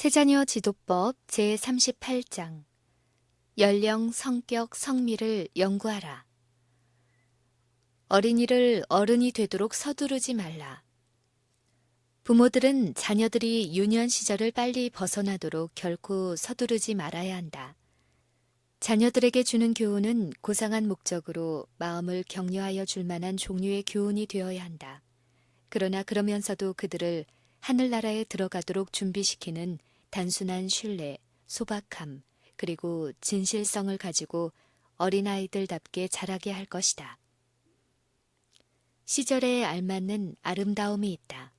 세자녀 지도법 제38장 연령, 성격, 성미를 연구하라. 어린이를 어른이 되도록 서두르지 말라. 부모들은 자녀들이 유년 시절을 빨리 벗어나도록 결코 서두르지 말아야 한다. 자녀들에게 주는 교훈은 고상한 목적으로 마음을 격려하여 줄 만한 종류의 교훈이 되어야 한다. 그러나 그러면서도 그들을 하늘나라에 들어가도록 준비시키는 단순한 신뢰, 소박함, 그리고 진실성을 가지고 어린아이들답게 자라게 할 것이다. 시절에 알맞는 아름다움이 있다.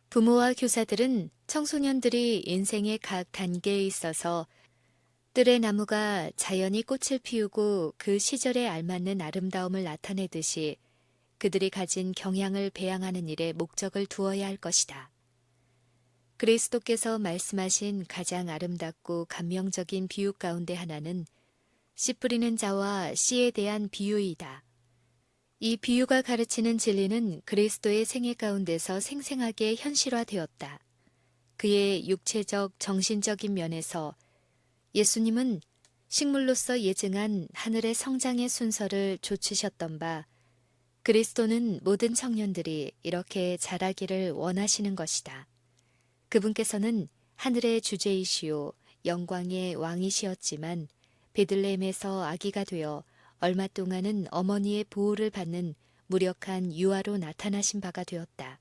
부모와 교사들은 청소년들이 인생의 각 단계에 있어서 뜰의 나무가 자연히 꽃을 피우고 그 시절에 알맞는 아름다움을 나타내듯이 그들이 가진 경향을 배양하는 일에 목적을 두어야 할 것이다. 그리스도께서 말씀하신 가장 아름답고 감명적인 비유 가운데 하나는 씨 뿌리는 자와 씨에 대한 비유이다. 이 비유가 가르치는 진리는 그리스도의 생애 가운데서 생생하게 현실화되었다. 그의 육체적, 정신적인 면에서 예수님은 식물로서 예증한 하늘의 성장의 순서를 좇으셨던 바 그리스도는 모든 청년들이 이렇게 자라기를 원하시는 것이다. 그분께서는 하늘의 주제이시오 영광의 왕이시었지만 베들레헴에서 아기가 되어 얼마 동안은 어머니의 보호를 받는 무력한 유아로 나타나신 바가 되었다.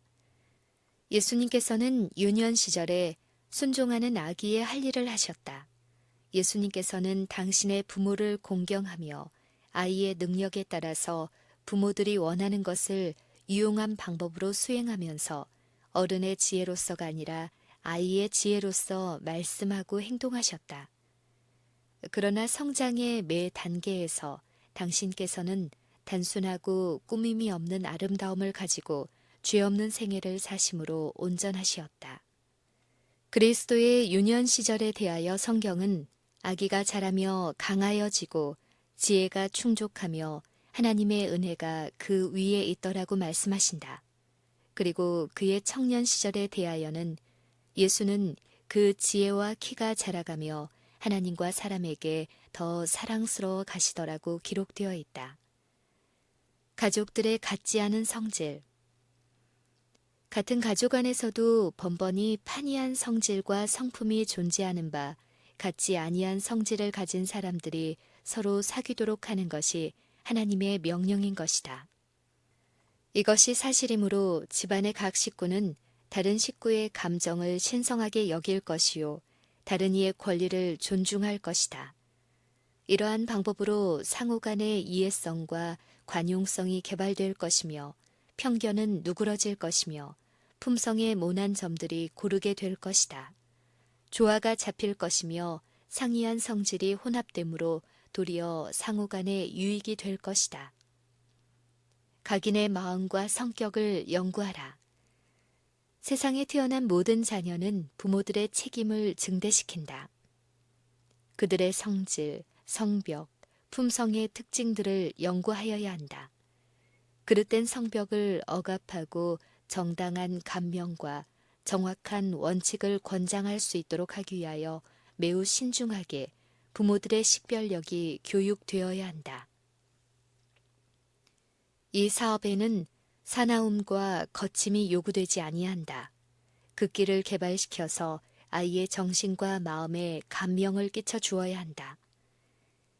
예수님께서는 유년 시절에 순종하는 아기의 할 일을 하셨다. 예수님께서는 당신의 부모를 공경하며 아이의 능력에 따라서 부모들이 원하는 것을 유용한 방법으로 수행하면서 어른의 지혜로서가 아니라 아이의 지혜로서 말씀하고 행동하셨다. 그러나 성장의 매 단계에서 당신께서는 단순하고 꾸밈이 없는 아름다움을 가지고 죄 없는 생애를 사심으로 온전하시었다. 그리스도의 유년 시절에 대하여 성경은 아기가 자라며 강하여지고 지혜가 충족하며 하나님의 은혜가 그 위에 있더라고 말씀하신다. 그리고 그의 청년 시절에 대하여는 예수는 그 지혜와 키가 자라가며 하나님과 사람에게 더 사랑스러워 가시더라고 기록되어 있다. 가족들의 같지 않은 성질. 같은 가족 안에서도 번번이 판이한 성질과 성품이 존재하는 바 같지 아니한 성질을 가진 사람들이 서로 사귀도록 하는 것이 하나님의 명령인 것이다. 이것이 사실이므로 집안의 각 식구는 다른 식구의 감정을 신성하게 여길 것이요 다른 이의 권리를 존중할 것이다. 이러한 방법으로 상호 간의 이해성과 관용성이 개발될 것이며 편견은 누그러질 것이며 품성의 모난 점들이 고르게 될 것이다. 조화가 잡힐 것이며 상이한 성질이 혼합되므로 도리어 상호 간의 유익이 될 것이다. 각인의 마음과 성격을 연구하라. 세상에 태어난 모든 자녀는 부모들의 책임을 증대시킨다. 그들의 성질, 성벽, 품성의 특징들을 연구하여야 한다. 그릇된 성벽을 억압하고 정당한 감명과 정확한 원칙을 권장할 수 있도록 하기 위하여 매우 신중하게 부모들의 식별력이 교육되어야 한다. 이 사업에는 사나움과 거침이 요구되지 아니한다. 극기를 개발시켜서 아이의 정신과 마음에 감명을 끼쳐 주어야 한다.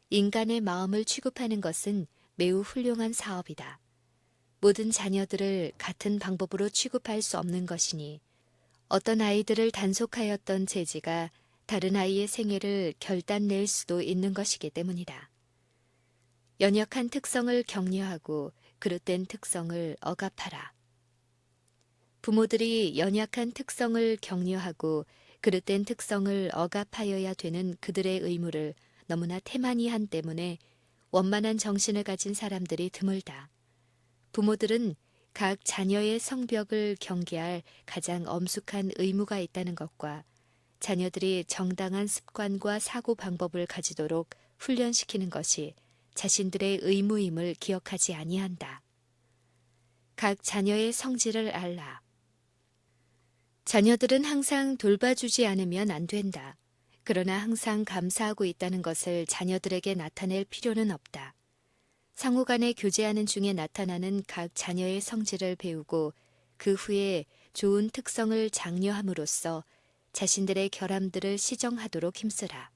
인간의 마음을 취급하는 것은 매우 훌륭한 사업이다. 모든 자녀들을 같은 방법으로 취급할 수 없는 것이니 어떤 아이들을 단속하였던 재지가 다른 아이의 생애를 결단낼 수도 있는 것이기 때문이다. 연약한 특성을 격려하고 그릇된 특성을 억압하라. 부모들이 연약한 특성을 격려하고 그릇된 특성을 억압하여야 되는 그들의 의무를 너무나 태만히 한 때문에 원만한 정신을 가진 사람들이 드물다. 부모들은 각 자녀의 성벽을 경계할 가장 엄숙한 의무가 있다는 것과 자녀들이 정당한 습관과 사고 방법을 가지도록 훈련시키는 것이 자신들의 의무임을 기억하지 아니한다. 각 자녀의 성질을 알라. 자녀들은 항상 돌봐주지 않으면 안 된다. 그러나 항상 감사하고 있다는 것을 자녀들에게 나타낼 필요는 없다. 상호간에 교제하는 중에 나타나는 각 자녀의 성질을 배우고 그 후에 좋은 특성을 장려함으로써 자신들의 결함들을 시정하도록 힘쓰라.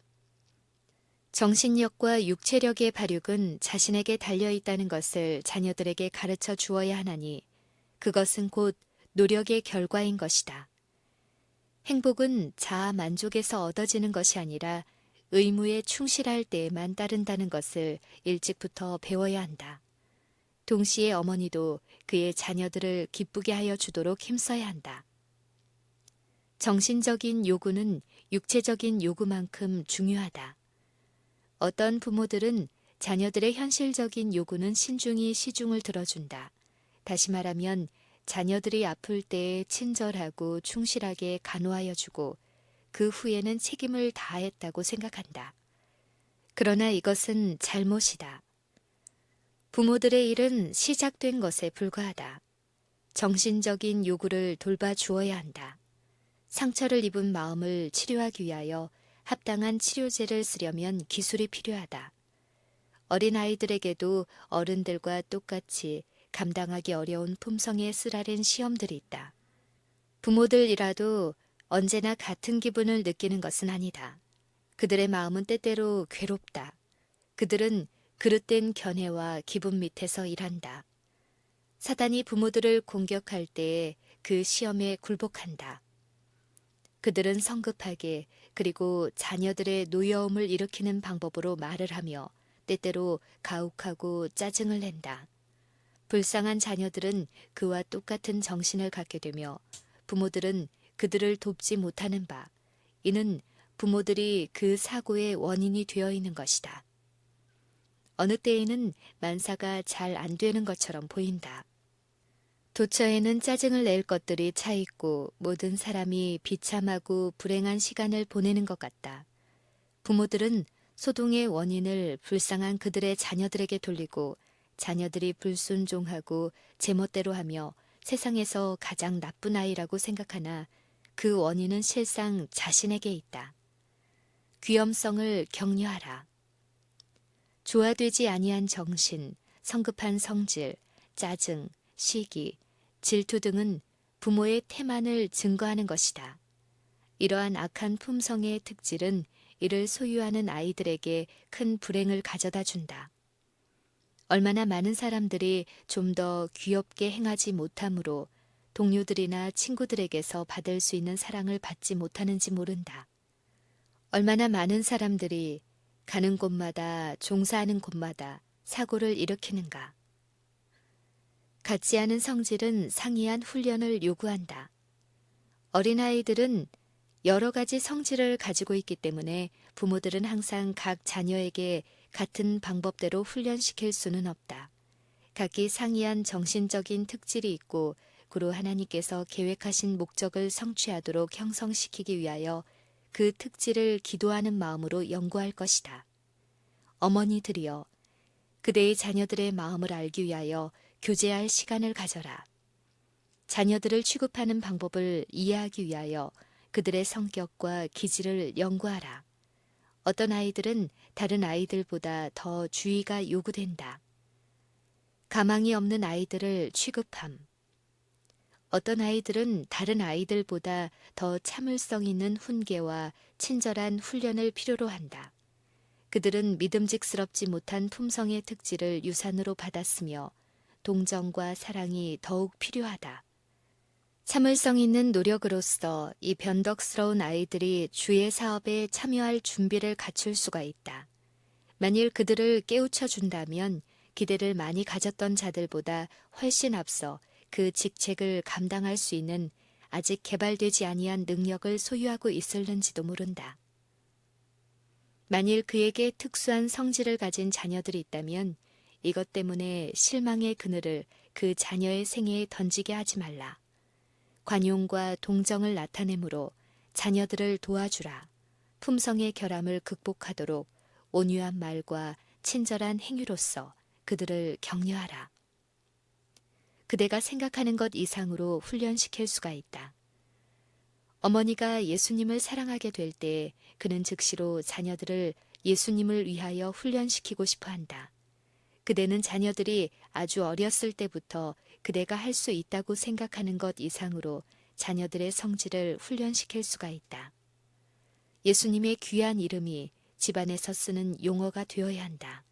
정신력과 육체력의 발육은 자신에게 달려 있다는 것을 자녀들에게 가르쳐 주어야 하나니 그것은 곧 노력의 결과인 것이다. 행복은 자아 만족에서 얻어지는 것이 아니라 의무에 충실할 때에만 따른다는 것을 일찍부터 배워야 한다. 동시에 어머니도 그의 자녀들을 기쁘게 하여 주도록 힘써야 한다. 정신적인 요구는 육체적인 요구만큼 중요하다. 어떤 부모들은 자녀들의 현실적인 요구는 신중히 시중을 들어준다. 다시 말하면 자녀들이 아플 때에 친절하고 충실하게 간호하여 주고 그 후에는 책임을 다했다고 생각한다. 그러나 이것은 잘못이다. 부모들의 일은 시작된 것에 불과하다. 정신적인 요구를 돌봐주어야 한다. 상처를 입은 마음을 치료하기 위하여 합당한 치료제를 쓰려면 기술이 필요하다. 어린아이들에게도 어른들과 똑같이 감당하기 어려운 품성의 쓰라린 시험들이 있다. 부모들이라도 언제나 같은 기분을 느끼는 것은 아니다. 그들의 마음은 때때로 괴롭다. 그들은 그릇된 견해와 기분 밑에서 일한다. 사단이 부모들을 공격할 때에 그 시험에 굴복한다. 그들은 성급하게 그리고 자녀들의 노여움을 일으키는 방법으로 말을 하며 때때로 가혹하고 짜증을 낸다. 불쌍한 자녀들은 그와 똑같은 정신을 갖게 되며 부모들은 그들을 돕지 못하는 바, 이는 부모들이 그 사고의 원인이 되어 있는 것이다. 어느 때에는 만사가 잘 안 되는 것처럼 보인다. 도처에는 짜증을 낼 것들이 차 있고 모든 사람이 비참하고 불행한 시간을 보내는 것 같다. 부모들은 소동의 원인을 불쌍한 그들의 자녀들에게 돌리고 자녀들이 불순종하고 제멋대로 하며 세상에서 가장 나쁜 아이라고 생각하나 그 원인은 실상 자신에게 있다. 귀엄성을 격려하라. 조화되지 아니한 정신, 성급한 성질, 짜증, 시기, 질투 등은 부모의 태만을 증거하는 것이다. 이러한 악한 품성의 특질은 이를 소유하는 아이들에게 큰 불행을 가져다 준다. 얼마나 많은 사람들이 좀 더 귀엽게 행하지 못하므로 동료들이나 친구들에게서 받을 수 있는 사랑을 받지 못하는지 모른다. 얼마나 많은 사람들이 가는 곳마다 종사하는 곳마다 사고를 일으키는가. 같지 않은 성질은 상이한 훈련을 요구한다. 어린아이들은 여러 가지 성질을 가지고 있기 때문에 부모들은 항상 각 자녀에게 같은 방법대로 훈련시킬 수는 없다. 각기 상이한 정신적인 특질이 있고 그로 하나님께서 계획하신 목적을 성취하도록 형성시키기 위하여 그 특질을 기도하는 마음으로 연구할 것이다. 어머니들이여, 그대의 자녀들의 마음을 알기 위하여 교제할 시간을 가져라. 자녀들을 취급하는 방법을 이해하기 위하여 그들의 성격과 기질을 연구하라. 어떤 아이들은 다른 아이들보다 더 주의가 요구된다. 가망이 없는 아이들을 취급함. 어떤 아이들은 다른 아이들보다 더 참을성 있는 훈계와 친절한 훈련을 필요로 한다. 그들은 믿음직스럽지 못한 품성의 특질을 유산으로 받았으며 동정과 사랑이 더욱 필요하다. 참을성 있는 노력으로서 이 변덕스러운 아이들이 주의 사업에 참여할 준비를 갖출 수가 있다. 만일 그들을 깨우쳐 준다면 기대를 많이 가졌던 자들보다 훨씬 앞서 그 직책을 감당할 수 있는 아직 개발되지 아니한 능력을 소유하고 있을는지도 모른다. 만일 그에게 특수한 성질을 가진 자녀들이 있다면 이것 때문에 실망의 그늘을 그 자녀의 생애에 던지게 하지 말라. 관용과 동정을 나타내므로 자녀들을 도와주라. 품성의 결함을 극복하도록 온유한 말과 친절한 행위로서 그들을 격려하라. 그대가 생각하는 것 이상으로 훈련시킬 수가 있다. 어머니가 예수님을 사랑하게 될 때 그는 즉시로 자녀들을 예수님을 위하여 훈련시키고 싶어 한다. 그대는 자녀들이 아주 어렸을 때부터 그대가 할 수 있다고 생각하는 것 이상으로 자녀들의 성질을 훈련시킬 수가 있다. 예수님의 귀한 이름이 집안에서 쓰는 용어가 되어야 한다.